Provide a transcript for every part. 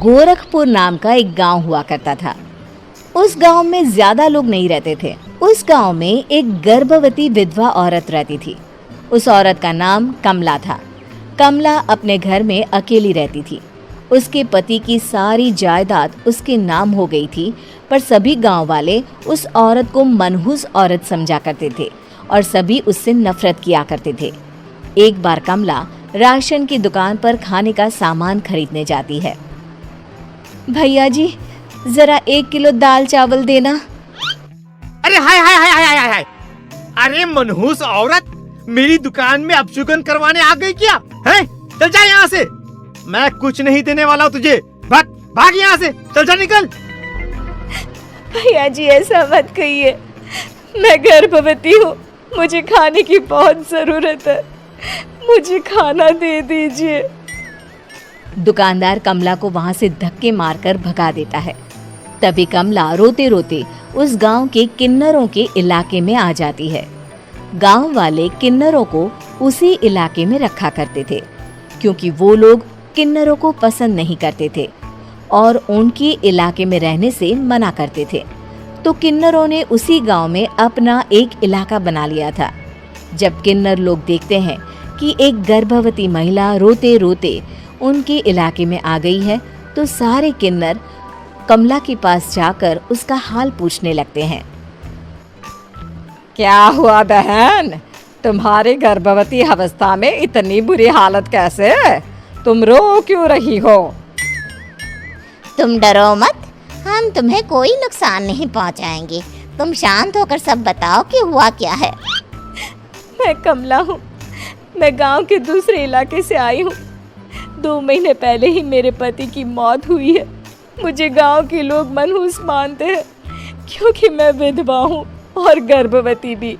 गोरखपुर नाम का एक गांव हुआ करता था। उस गांव में ज्यादा लोग नहीं रहते थे। उस गांव में एक गर्भवती विधवा औरत रहती थी। उस औरत का नाम कमला था। कमला अपने घर में अकेली रहती थी। उसके पति की सारी जायदाद उसके नाम हो गई थी, पर सभी गांव वाले उस औरत को मनहूस औरत समझा करते थे और सभी उससे नफरत किया करते थे। एक बार कमला राशन की दुकान पर खाने का सामान खरीदने जाती है। भैया जी, जरा 1 किलो दाल चावल देना। अरे हाय हाय हाय हाय हाय हाय, अरे मनहूस औरत, मेरी दुकान में अपशुगन करवाने आ गई क्या? हैं? चल जा यहाँ से, मैं कुछ नहीं देने वाला हूँ तुझे। भाग भाग यहाँ से, चल जा, निकल। भैया जी, ऐसा मत कहिए, मैं गर्भवती हूँ, मुझे खाने की बहुत जरूरत है, मुझे खाना दे दीजिए। दुकानदार कमला को वहां से धक्के मारकर भगा देता है। तभी कमला रोते रोते उस गांव के किन्नरों के इलाके में आ जाती है। गांव वाले किन्नरों को उसी इलाके में रखा करते थे, क्योंकि वो लोग किन्नरों को पसंद नहीं करते थे और उनके इलाके में रहने से मना करते थे। तो किन्नरों ने उसी गांव में अपना एक इलाका बना लिया था। जब किन्नर लोग देखते हैं कि एक गर्भवती महिला रोते रोते उनके इलाके में आ गई है, तो सारे किन्नर कमला के पास जाकर उसका हाल पूछने लगते हैं। क्या हुआ बहन, तुम्हारी गर्भवती अवस्था में इतनी बुरी हालत कैसे है? तुम रो क्यों रही हो? तुम डरो मत, हम तुम्हें कोई नुकसान नहीं पहुंचाएंगे। तुम शांत होकर सब बताओ कि हुआ क्या है। मैं कमला हूँ, मैं गांव के दूसरे इलाके से आई हूँ। 2 महीने पहले ही मेरे पति की मौत हुई है। मुझे गांव के लोग मनहूस मानते हैं, क्योंकि मैं विधवा हूँ और गर्भवती भी।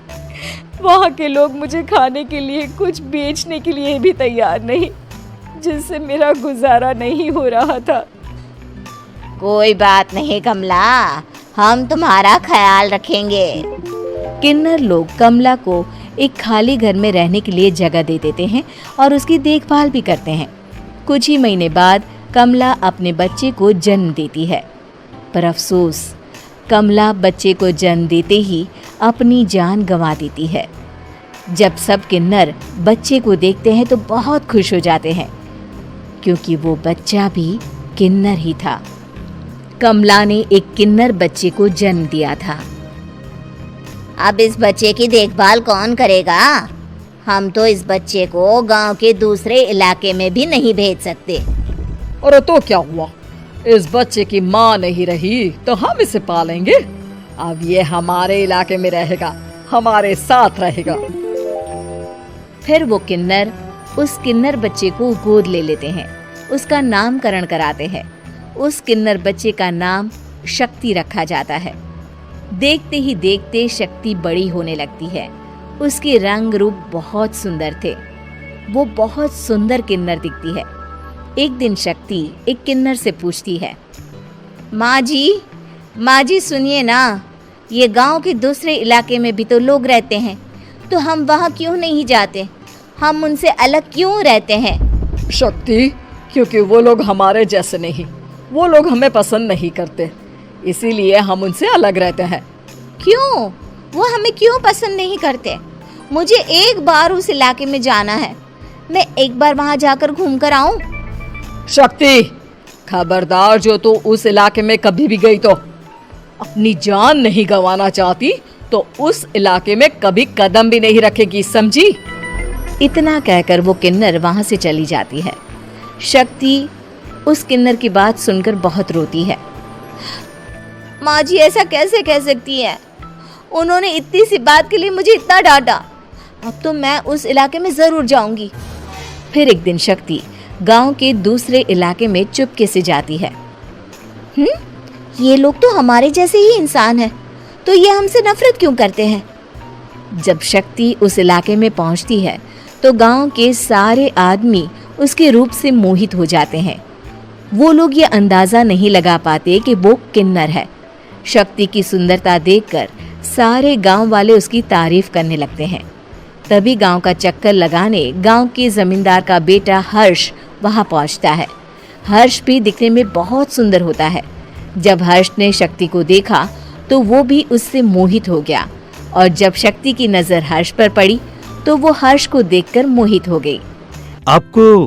वहाँ के लोग मुझे खाने के लिए कुछ बेचने के लिए भी तैयार नहीं, जिससे मेरा गुजारा नहीं हो रहा था। कोई बात नहीं कमला, हम तुम्हारा ख्याल रखेंगे। किन्नर लोग कमला को एक खाली घर में रहने के लिए जगह दे देते हैं और उसकी देखभाल भी करते हैं। कुछ ही महीने बाद कमला अपने बच्चे को जन्म देती है, पर अफसोस, कमला बच्चे को जन्म देते ही अपनी जान गंवा देती है। जब सब किन्नर बच्चे को देखते हैं तो बहुत खुश हो जाते हैं, क्योंकि वो बच्चा भी किन्नर ही था। कमला ने एक किन्नर बच्चे को जन्म दिया था। अब इस बच्चे की देखभाल कौन करेगा? हम तो इस बच्चे को गांव के दूसरे इलाके में भी नहीं भेज सकते। अरे तो क्या हुआ, इस बच्चे की माँ नहीं रही तो हम इसे पालेंगे। अब ये हमारे इलाके में रहेगा, हमारे साथ रहेगा। फिर वो किन्नर उस किन्नर बच्चे को गोद ले लेते हैं, उसका नामकरण कराते हैं। उस किन्नर बच्चे का नाम शक्ति रखा जाता है। देखते ही देखते शक्ति बड़ी होने लगती है। उसके रंग रूप बहुत सुंदर थे। वो बहुत सुंदर किन्नर दिखती है। एक दिन शक्ति एक किन्नर से पूछती है, माँ जी सुनिए ना, ये गांव के दूसरे इलाके में भी तो लोग रहते हैं, तो हम वहाँ क्यों नहीं जाते? हम उनसे अलग क्यों रहते हैं? शक्ति, क्योंकि वो लोग हमारे जैसे नहीं, वो लोग हमें पसंद नहीं करते, इसीलिए हम उनसे अलग रहते हैं। क्यों? वो हमें क्यों पसंद नहीं करते? मुझे एक बार उस इलाके में जाना है, मैं एक बार वहाँ जाकर घूम कर आऊं। शक्ति, खबरदार, जो तू उस इलाके में कभी भी गई तो अपनी जान नहीं गंवाना चाहती तो उस इलाके में कभी कदम भी नहीं रखेगी, समझी? इतना कहकर वो किन्नर वहां से चली जाती है। शक्ति उस किन्नर की बात सुनकर बहुत रोती है। माँ जी, ऐसा कैसे कह सकती है? उन्होंने इतनी सी बात के लिए मुझे इतना डांटा। अब तो मैं उस इलाके में जरूर जाऊंगी। फिर एक दिन शक्ति गांव के दूसरे इलाके में चुपके से जाती है। ये लोग तो हमारे जैसे ही इंसान हैं, तो ये हमसे नफरत क्यों करते हैं? जब शक्ति उस इलाके में पहुंचती है तो गांव के सारे आदमी उसके रूप से मोहित हो जाते हैं। वो लोग ये अंदाजा नहीं लगा पाते कि वो किन्नर है। शक्ति की सुंदरता देखकर सारे गांव वाले उसकी तारीफ करने लगते हैं। तभी गांव का चक्कर लगाने गांव के जमींदार का बेटा हर्ष वहां पहुंचता है। हर्ष भी दिखने में बहुत सुंदर होता है। जब हर्ष ने शक्ति को देखा तो वो भी उससे मोहित हो गया और जब शक्ति की नजर हर्ष पर पड़ी तो वो हर्ष को देखकर मोहित हो गई। आपको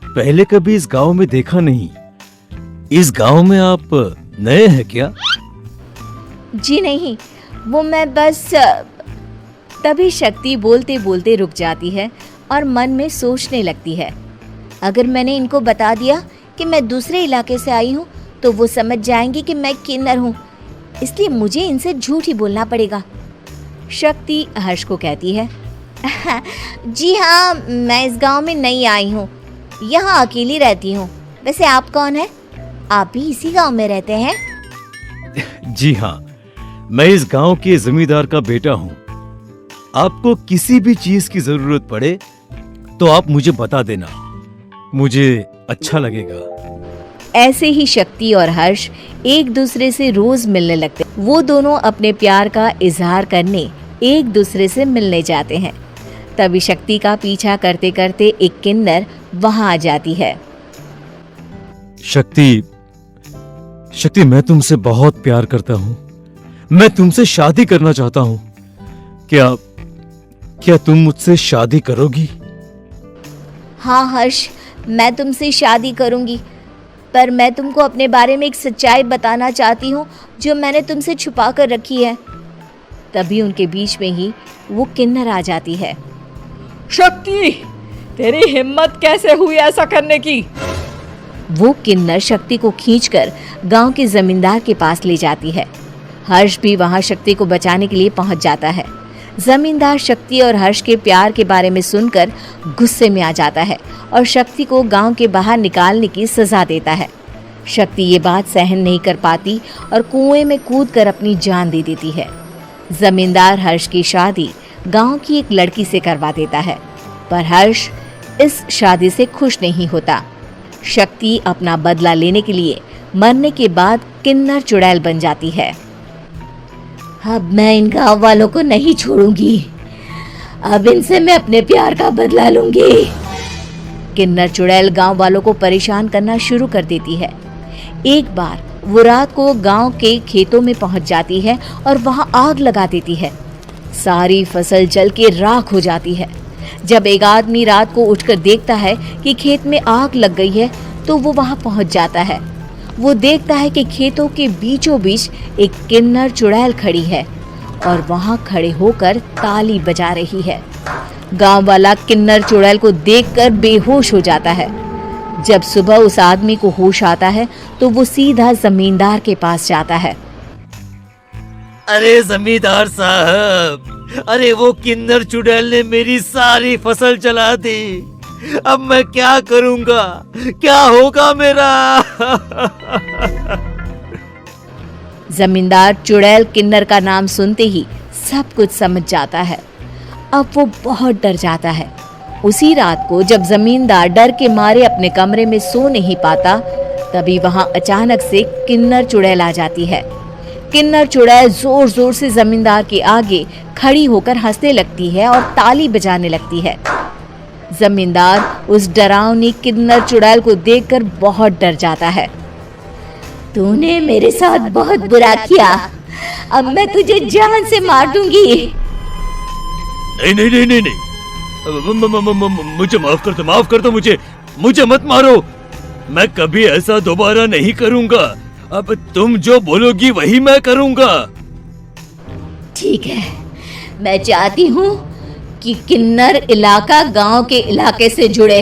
पहले कभी इस गांव में देखा नहीं। इस गांव में आप नए हैं क्या? जी नहीं, वो मैं बस तभी शक्ति बोलते बोलते रुक जाती है और मन में सोचने लगती है, अगर मैंने इनको बता दिया कि मैं दूसरे इलाके से आई हूँ तो वो समझ जाएंगी कि मैं किन्नर हूँ, इसलिए मुझे इनसे झूठ ही बोलना पड़ेगा। शक्ति हर्ष को कहती है, जी हाँ, मैं इस गांव में नई आई हूँ, यहाँ अकेली रहती हूँ। वैसे आप कौन है? आप भी इसी गांव में रहते हैं? जी हाँ, मैं इस गांव के जमींदार का बेटा हूँ। आपको किसी भी चीज की जरूरत पड़े तो आप मुझे बता देना, मुझे अच्छा लगेगा। ऐसे ही शक्ति और हर्ष एक दूसरे से रोज मिलने लगते। वो दोनों अपने प्यार का इजहार करने एक दूसरे से मिलने जाते हैं। तभी शक्ति का पीछा करते करते एक किन्नर वहां आ जाती है। शक्ति, मैं तुमसे बहुत प्यार करता हूँ। मैं तुमसे शादी करना चाहता हूँ। क्या तुम मुझसे शादी करोगी? हाँ हर्ष, मैं तुमसे शादी करूंगी, पर मैं तुमको अपने बारे में एक सच्चाई बताना चाहती हूँ जो मैंने तुमसे छुपा कर रखी है। तभी उनके बीच में ही वो किन्नर आ जाती है। शक्ति, तेरी हिम्मत कैसे हुई ऐसा करने की? वो किन्नर शक्ति को खींचकर गांव के जमींदार के पास ले जाती है। हर्ष भी वहां शक्ति को बचाने के लिए पहुंच जाता है। जमींदार शक्ति और हर्ष के प्यार के बारे में सुनकर गुस्से में आ जाता है और शक्ति को गांव के बाहर निकालने की सजा देता है। शक्ति ये बात सहन नहीं कर पाती और कुएं में कूदकर अपनी जान दे देती है। जमींदार हर्ष की शादी गांव की एक लड़की से करवा देता है, पर हर्ष इस शादी से खुश नहीं होता। शक्ति अपना बदला लेने के लिए मरने के बाद किन्नर चुड़ैल बन जाती है। अब मैं इन गांव वालों को नहीं छोड़ूंगी, अब इनसे मैं अपने प्यार का बदला लूंगी। किन्नर चुड़ैल गांव वालों को परेशान करना शुरू कर देती है। एक बार वो रात को गांव के खेतों में पहुंच जाती है और वहां आग लगा देती है। सारी फसल जल के राख हो जाती है। जब एक आदमी रात को उठकर देखता है कि खेत में आग लग गई है तो वो वहां पहुंच जाता है। वो देखता है कि खेतों के बीचों बीच एक किन्नर चुड़ैल खड़ी है और वहां खड़े होकर ताली बजा रही है। गांव वाला किन्नर चुड़ैल को देखकर बेहोश हो जाता है। जब सुबह उस आदमी को होश आता है तो वो सीधा जमींदार के पास जाता है। अरे जमींदार साहब, अरे वो किन्नर चुड़ैल ने मेरी सारी फसल जला दी। अब मैं क्या करूंगा, क्या होगा मेरा? जमींदार चुड़ैल किन्नर का नाम सुनते ही सब कुछ समझ जाता है। अब वो बहुत डर जाता है। उसी रात को जब जमींदार डर के मारे अपने कमरे में सो नहीं पाता, तभी वहां अचानक से किन्नर चुड़ैल आ जाती है। किन्नर चुड़ैल जोर जोर से जमींदार के आगे खड़ी होकर हंसने लगती है और ताली बजाने लगती है। जमींदार उस डरावनी किन्नर चुड़ैल को देखकर बहुत डर जाता है। तूने मेरे साथ बहुत बुरा किया, अब मैं तुझे जान से मार दूंगी। नहीं नहीं नहीं नहीं नहीं, मुझे माफ कर दो, मुझे मत मारो। मैं कभी ऐसा दोबारा नहीं करूंगा। अब तुम जो बोलोगी वही मैं करूंगा। ठीक है, मैं चाहती हूँ कि किन्नर इलाका गांव के इलाके से जुड़े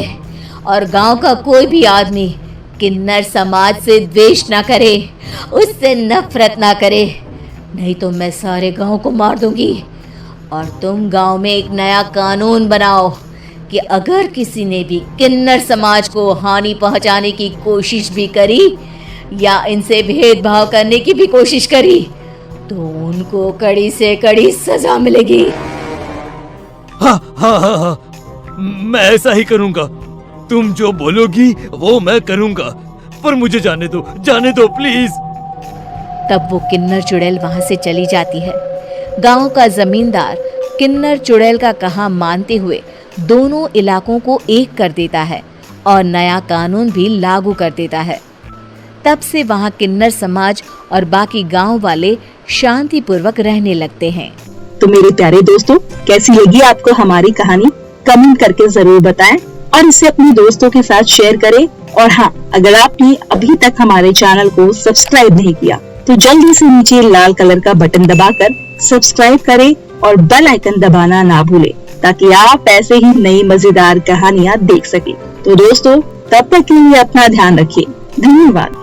और गांव का कोई भी आदमी किन्नर समाज से द्वेष ना करे, उससे नफरत ना करे, नहीं तो मैं सारे गांव को मार दूंगी। और तुम गांव में एक नया कानून बनाओ कि अगर किसी ने भी किन्नर समाज को हानि पहुंचाने की कोशिश भी करी या इनसे भेदभाव करने की भी कोशिश करी तो उनको कड़ी से कड़ी सजा मिलेगी। हाँ हाँ हाँ हाँ, मैं ऐसा ही करूंगा। तुम जो बोलोगी वो मैं करूंगा, पर मुझे जाने दो प्लीज। तब वो किन्नर चुड़ैल वहां से चली जाती है। गांव का जमींदार किन्नर चुड़ैल का कहा मानते हुए दोनों इलाकों को एक कर देता है और नया कानून भी लागू कर देता है। तब से वहाँ किन्नर समाज और बाकी गांव वाले शांति पूर्वक रहने लगते हैं। तो मेरे प्यारे दोस्तों, कैसी लगी आपको हमारी कहानी? कमेंट करके जरूर बताएं और इसे अपने दोस्तों के साथ शेयर करें। और हाँ, अगर आपने अभी तक हमारे चैनल को सब्सक्राइब नहीं किया तो जल्दी से नीचे लाल कलर का बटन दबाकर सब्सक्राइब करें और बेल आइकन दबाना ना भूलें, ताकि आप ऐसे ही नई मजेदार कहानियाँ देख सकें। तो दोस्तों, तब तक के लिए अपना ध्यान रखिए। धन्यवाद।